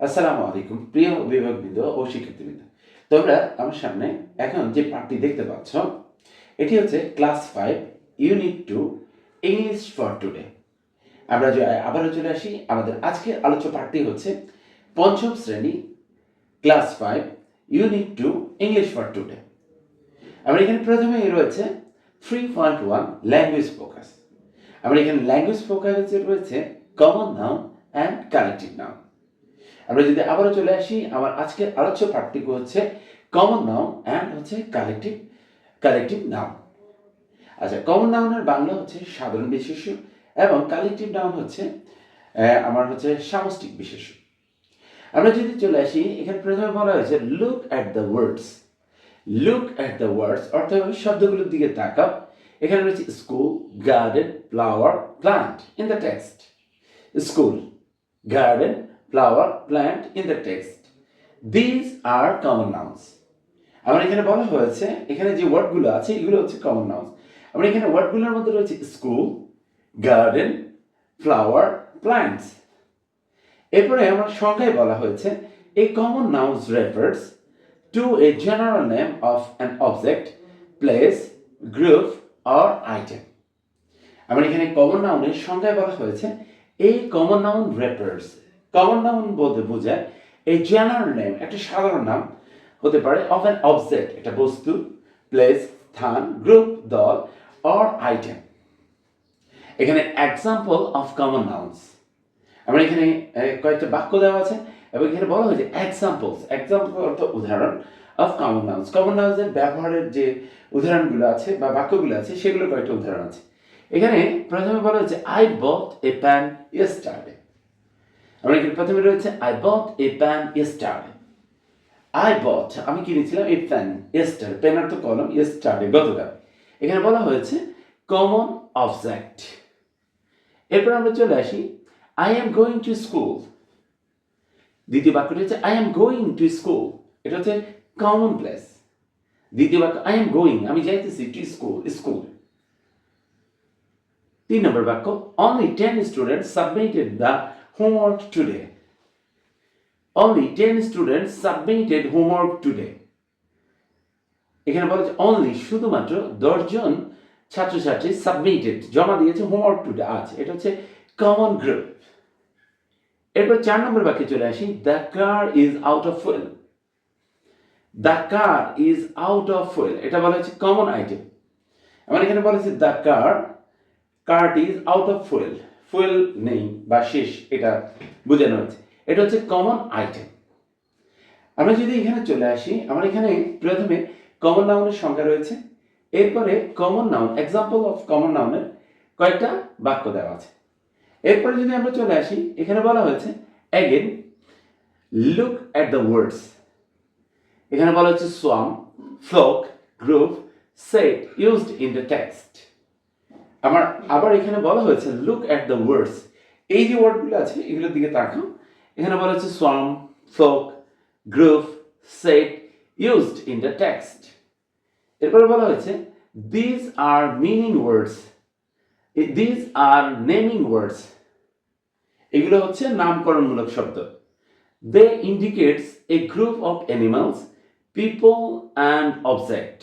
আসসালামু আলাইকুম প্রিয় অভিভাবকবৃন্দ ও শিক্ষার্থীবৃন্দ। তোমরা আমার সামনে এখন যে পাঠটি দেখতে পাচ্ছ এটি হচ্ছে class 5 unit 2 English for today. আমরা আবারও চলে আসি। আমাদের আজকের আলোচ্য পাঠটি হচ্ছে পঞ্চম শ্রেণী class 5 unit 2 English for today. আমরা এখানে প্রথমে রয়েছে 3.1 ল্যাঙ্গুয়েজ ফোকাস। আমরা এখানে ল্যাঙ্গুয়েজ ফোকাসে রয়েছে common noun and collective noun. আমরা যদি আবারও চলে আসি, আমার আজকের আলোচ্য পাঠটি হচ্ছে কমন নাউন অ্যান্ড হচ্ছে কালেক্টিভ নাউন। আচ্ছা, কমন নাউনের বাংলা হচ্ছে সাধারণ বিশেষ্য এবং কালেক্টিভ নাউন হচ্ছে আমার হচ্ছে সামষ্টিক বিশেষ্য। আমরা যদি চলে আসি, এখানে প্রথমে বলা হয়েছে look at the words. Look at the words অর্থাৎ শব্দগুলোর দিকে তাকাও। এখানে রয়েছে school, garden, flower, plant in the text. School, garden, flower, plant in the text. These are common nouns. আমার এখানে বলা হয়েছে এখানে যে ওয়ার্ডগুলো আছে এগুলো হচ্ছে কমন নাউন্স। আমরা এখানে ওয়ার্ডগুলোর মধ্যে রয়েছে স্কুল, গার্ডেন, ফ্লাওয়ার, প্ল্যান্টস। এরপরে আমার সংখ্যায় বলা হয়েছে a common noun refers to a general name of an object, place, group or item. আমরা এখানে কমন নাউনের সংখ্যায় বলা হয়েছে এই common noun refers. Common noun বলতে বোঝায় এই জেনারেল নেম, একটা সাধারণ নাম হতে পারে, অফ অ্যান অবজেক্ট, একটা বস্তু, প্লেস, স্থান, গ্রুপ, দল, অর আইটেম। এখানে এক্সাম্পল অফ কমন নাউন্স। আমরা এখানে কয়েকটা বাক্য দেওয়া আছে এবং এখানে বলা হয়েছে এক্সাম্পলস। এক্সাম্পল অর্থ উদাহরণ অফ কমন নাউন্স। কমন নাউন্সের ব্যবহারের যে উদাহরণগুলো আছে বা বাক্যগুলো আছে সেগুলো কয়েকটা উদাহরণ আছে। এখানে প্রথমে বলা হয়েছে I bought A pan yesterday. আমরা এখানে প্রথমে রয়েছে I bought A pan yesterday. I bought, আমি কিনেছিলাম এ প্যান ইয়েস্টারডে। পেন অর্থ কলম, ইয়েস্টারডে গতকাল। এখানে বলা হয়েছে কমন অবজেক্ট। এরপর আমরা চলে আসি I am going to school. দ্বিতীয় বাক্যটি হচ্ছে I am going to school. এটা হচ্ছে কমন প্লেস। দ্বিতীয় বাক্য আই এম গোয়িং, আমি যাইতেছি টু স্কুল, স্কুল। 3 নম্বর বাক্য only 10 students submitted the homework today. Only 10 students submitted homework today. এখানে বলা হচ্ছে only, শুধুমাত্র 10 জন ছাত্রছাত্রী সাবমিটেড, জমা দিয়েছে হোমওয়ার্ক টুডে, আজ। এটা হচ্ছে কমন গ্রুপ। এরপর 4 নম্বর বাক্যে চলে আসি the car is out of fuel. The car is out of fuel, এটা বলা হচ্ছে কমন আইটেম। আমার এখানে বলা হচ্ছে the কারটি is out of fuel. Fuel নেই বা শেষ, এটা বোঝানো হয়েছে। এটা হচ্ছে কমন আইটেম। আমরা যদি এখানে চলে আসি, আমার এখানে প্রথমে কমন নাউনের সংখ্যা রয়েছে, এরপরে common noun, example of common নাউনের কয়েকটা বাক্য দেওয়া আছে। এরপরে যদি আমরা চলে আসি, এখানে বলা হয়েছে again look at the words. এখানে বলা হচ্ছে swarm, flock, group, set used in the text. আমার আবার এখানে বলা হয়েছে লুক অ্যাট দ্য ওয়ার্ডস। এই যে ওয়ার্ডগুলো আছে এগুলোর দিকে তাকাও। এখানে বলা হচ্ছে swarm, flock, group, set used in the text. এরপরে বলা হয়েছে these are meaning words, these are naming words. এগুলো হচ্ছে নামকরণমূলক শব্দ। They indicates a group of animals, people and object.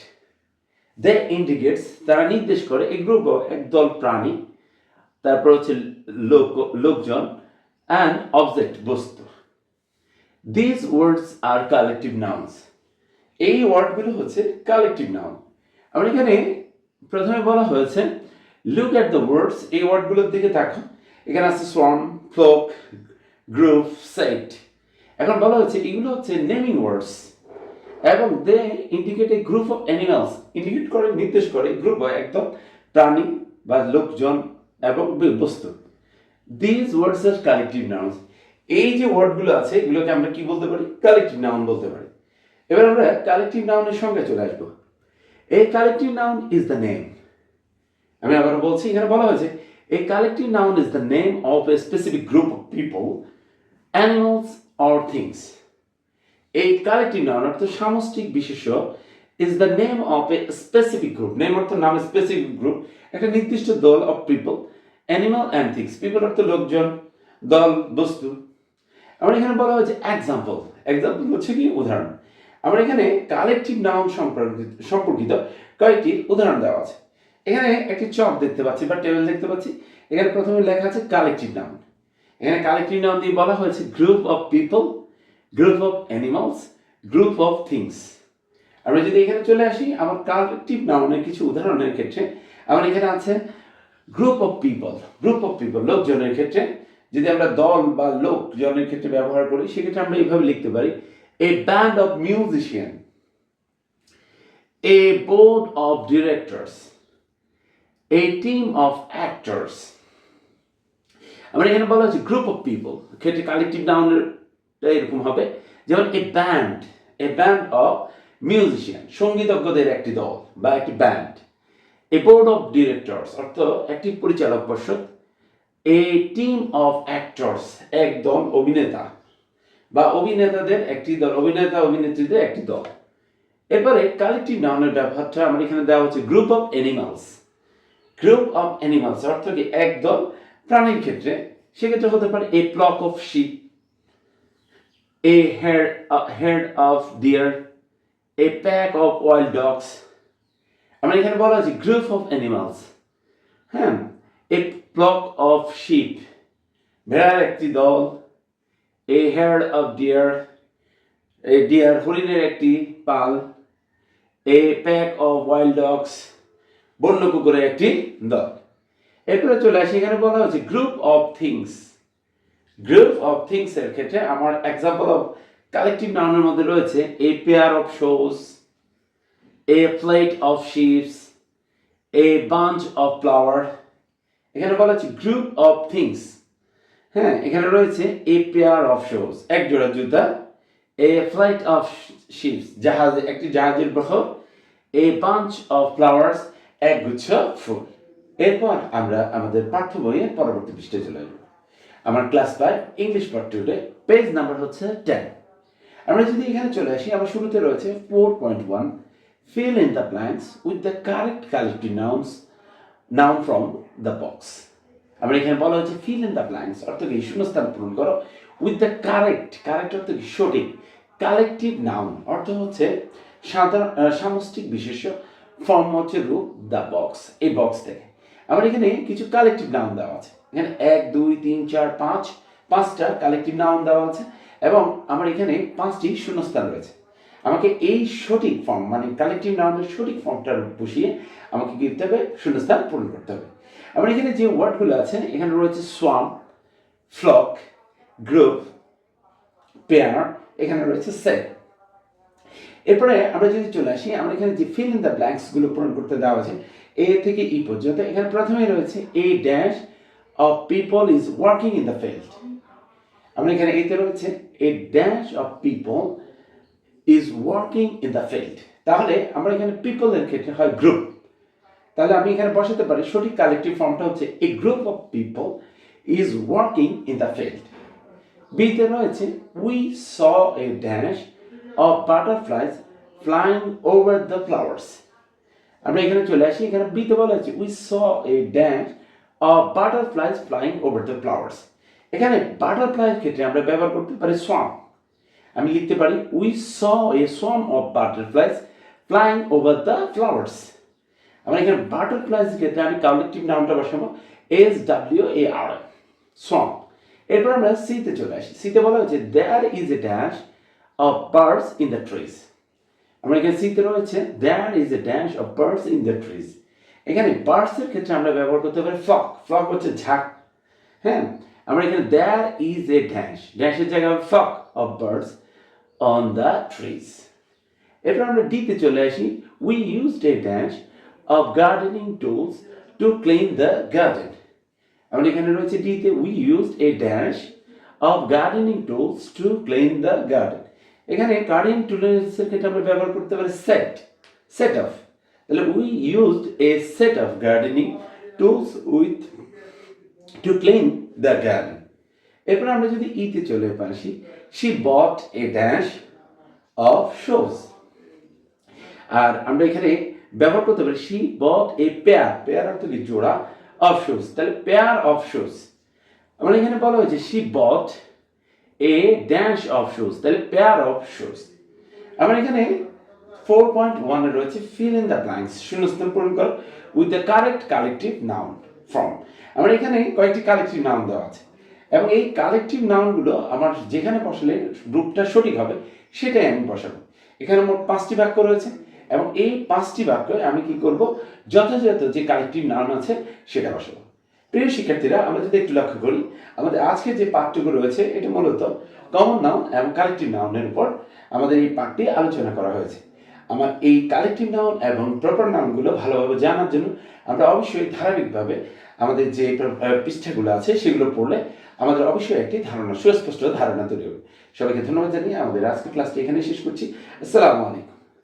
They indicates, তারা নির্দেশ করে, এ গ্রুপ একদল প্রাণী, তারপর হচ্ছে লোকজন, অ্যান্ড অবজেক্ট বস্তু। This words are collective nouns. এই ওয়ার্ডগুলো হচ্ছে কালেকটিভ নাউন। আমরা এখানে প্রথমে বলা হয়েছে লুক অ্যাট দ্য ওয়ার্ডস। এই ওয়ার্ডগুলোর দিকে তাকাও। এখানে আছে সোয়ার্ম, ফ্লোক, গ্রুপ, সেট। এখন বলা হচ্ছে এগুলো হচ্ছে নেমিং ওয়ার্ডস এবং they indicate a group of animals. Indicate করে, নির্দেশ করে, গ্রুপ হয় একদম প্রাণী বা লোকজন এবং বস্তু। This words are collective nouns. এই যে ওয়ার্ডগুলো আছে এগুলোকে আমরা কি বলতে পারি? কালেকটিভ নাউন বলতে পারি। এবার আমরা কালেকটিভ নাউনের সঙ্গে চলে আসবো। A collective noun is the name. আমি আবার বলছি, এখানে বলা হয়েছে a collective noun is the name of a specific group of people, animals or things. এই কালেকটিভ নাউন অর্থ সামষ্টিক বিশেষ্য is the name of a specific group. Name অর্থ নাম, স্পেসিফিক গ্রুপ একটা নির্দিষ্ট দল, of people, animal and things. People অর্থ লোকজন, দল, বস্তু, আমরা এখানে বলা হয়েছে এক্সাম্পল। এক্সাম্পল হচ্ছে কি উদাহরণ। আমরা এখানে কালেকটিভ নাউন সম্পর্কিত কয়েকটি উদাহরণ দেওয়া আছে। এখানে একটি চক দেখতে পাচ্ছি বা টেবিল দেখতে পাচ্ছি। এখানে প্রথমে লেখা আছে কালেকটিভ নাউন। এখানে কালেকটিভ নাউন দিয়ে বলা হয়েছে group of people, group of animals, group of things. আমরা যদি এখানে চলে আসি আমার কালেকটিভ নাউনের কিছু উদাহরণের ক্ষেত্রে, আমার এখানে আছে group of people. Group of people লোকজনের ক্ষেত্রে যদি আমরা দল বা লোকজনের ক্ষেত্রে ব্যবহার করি, সেক্ষেত্রে আমরা এইভাবে লিখতে পারি a band of musician, a board of directors, a team of actors. আমরা এখানে বলা হচ্ছে গ্রুপ অফ পিপল ক্ষেত্রে কালেকটিভ নাউনের এরকম হবে, যেমন এ ব্যান্ড অফ মিউজিশিয়ান, সঙ্গীতজ্ঞদের একটি দল বা একটি band. A board of directors অর্থ একটি পরিচালক পর্ষদ। এ টিম অফ অ্যাক্টরস একদল অভিনেতা বা অভিনেতাদের একটি দল, অভিনেতা অভিনেত্রীদের একটি দল। এরপরে কালেকটিভ নাউনের ব্যবহারটা আমার এখানে দেওয়া হচ্ছে group of animals. Group of animals অর্থ কি একদল প্রাণীর ক্ষেত্রে, সেক্ষেত্রে হতে পারে a flock of sheep, a herd of deer, a pack of wild dogs. আমরা এখানে বলা আছে গ্রুপ অফ অ্যানিমালস, হ্যাঁ, এ ফ্লক অফ শিপ ভেড়ার একটি দল, a herd of deer a deer হরিণের একটি পাল, a pack of wild dogs বন্য কুকুরের একটি দল। এরপরে চলে আসি এখানে বলা হচ্ছে group of things. Group of things এর ক্ষেত্রে আমার এক্সাম্পল অফ কালেকটিভ নাউনের মধ্যে রয়েছে a pair of shows, A plate of ships, a bunch of flower. এখানে বলা হচ্ছে গ্রুপ অফ থিংস, হ্যাঁ, এখানে রয়েছে এ পেয়ার অফ শোজ এক জোড়া জুতা, এ ফ্লাইট অফ শিপস একটি জাহাজের বহর, এ বাঞ্চ অফ ফ্লাওয়ার্স এক গুচ্ছ ফুল। এরপর আমরা আমাদের পাঠ্য বইয়ের পরবর্তী পৃষ্ঠে চলে যাব। আমার class 5 English for today, page number হচ্ছে 10। আমরা যদি এখানে চলে আসি, আমার শুরুতে রয়েছে 4.1 fill in the blanks with the correct collective noun from the box। আমরা এখানে বলা হচ্ছে fill in the blanks অর্থ কি শূন্যস্থান পূরণ করো with the correct অর্থ কি সঠিক, কালেকটিভ নাউন অর্থ হচ্ছে সামষ্টিক বিশেষ্য, ফর্ম হচ্ছে রূপ দ্য বক্স, এই বক্স থেকে। আমার এখানে কিছু কালেকটিভ নাউন দেওয়া আছে। এখানে 1 2 3 4 5 5টা কালেকটিভ নাউন দেওয়া আছে এবং আমার এখানে 5টি শূন্যস্থান রয়েছে। আমাকে এই সঠিক ফর্ম মানে কালেকটিভ নাউনের সঠিক ফর্মটা বসিয়ে আমাকে কি করতে হবে, শূন্যস্থান পূরণ করতে হবে। আমার এখানে যে ওয়ার্ডগুলো আছে এখানে রয়েছে সোয়াম, ফ্লক, গ্রুপ, পেয়ার, এখানে রয়েছে সেট। এরপরে আমরা যদি চলে আসি, আমরা এখানে যে ফিল ইন দ্য ব্ল্যাঙ্কস গুলো পূরণ করতে দেওয়া আছে এ থেকে ই পর্যন্ত। এখানে প্রথমে রয়েছে a dash of people is working in the field. আমরা এখানে এতে রয়েছে a dash of people is working in the field. তাহলে আমরা এখানে পিপল এর ক্ষেত্রে হয় গ্রুপ, তাহলে আমি এখানে বসাতে পারি সঠিক কালেকটিভ ফর্মটা হচ্ছে a group of people is working in the field. বিতে রয়েছে we saw a dash of butterflies flying over the flowers. আমরা এখানে চলে আসি, এখানে বিতে বলা হচ্ছে we saw a dash of butterflies flying over the flowers. এখানে বাটারফ্লাইয়ের ক্ষেত্রে আমরা ব্যবহার করতে পারি সোয়াম। আমি লিখতে পারি we saw A swarm of butterflies flying over the flowers. আমরা এখানে বাটারফ্লাইজ ক্ষেত্রে আমি কালেকটিভ নাউনটা বসাবো SWAR, সোয়াম। এরপর আমরা সিতে চলে আসি। সিতে বলা হচ্ছে there is a dash of birds in the trees. আমরা এখানে সিতে রয়েছে there is a dash of birds in the trees. এখানে বার্ডস এর ক্ষেত্রে আমরা ব্যবহার করতে পারি ফ্লক। ফ্লক হচ্ছে ঝাঁক, হ্যাঁ। আমরা এখানে দেয়ার ইজ এ ড্যাশের জায়গায় flock of birds on the trees. এরপর আমরা ডিতে চলে আসি। We used a dash of gardening tools to clean the garden. আমরা এখানে রয়েছে ডিতে we used a dash of gardening tools to clean the garden. এখানে গার্ডেনিং টুলসের ক্ষেত্রে আমরা ব্যবহার করতে পারি সেট অফ। তাহলে we used a set of gardening tools to clean the garden. এরপর আমরা যদি ইতে চলে আসি, she bought a dash of shoes. আর আমরা এখানে ব্যবহার করতে পারি শি বট এ পেয়ার অর্থ কি জোড়া, অফ শুজ। তাহলে পেয়ার অফ শুজ। আমরা এখানে বলা হয়েছে she bought a dash of shoes, তাহলে পেয়ার অফ শুজ। আমার এখানে 4.1 এ রয়েছে ফিল ইন দ্য ব্ল্যাঙ্কস, শূন্যস্থান পূরণ করো with the correct collective noun from. আমার এখানে কয়েকটি কালেকটিভ নাউন দেওয়া আছে এবং এই কালেকটিভ নাউনগুলো আমার যেখানে বসালে গ্রুপটা সঠিক হবে সেটাই আমি বসাবো। এখানে মোট 5টি বাক্য রয়েছে এবং এই 5টি বাক্য আমি কি করব, যথাযথ যে কালেকটিভ নাউন আছে সেটা বসাবো। প্রিয় শিক্ষার্থীরা, আমরা যদি একটু লক্ষ্য করি, আমাদের আজকে যে পাঠটুকু রয়েছে এটা মূলত কমন নাউন এবং কালেকটিভ নাউনের উপর আমাদের এই পাঠটি আলোচনা করা হয়েছে। আমার এই কালেকটিভ নাউন এবং প্রপার নাউনগুলো ভালোভাবে জানার জন্য আমরা অবশ্যই ধারাবাহিকভাবে আমাদের যে পৃষ্ঠাগুলো আছে সেগুলো পড়লে আমাদের অবশ্যই একটি ধারণা, সুস্পষ্ট ধারণা তৈরি হবে। সবাইকে ধন্যবাদ জানিয়ে আমাদের আজকের ক্লাসটি এখানে শেষ করছি। আসসালামু আলাইকুম।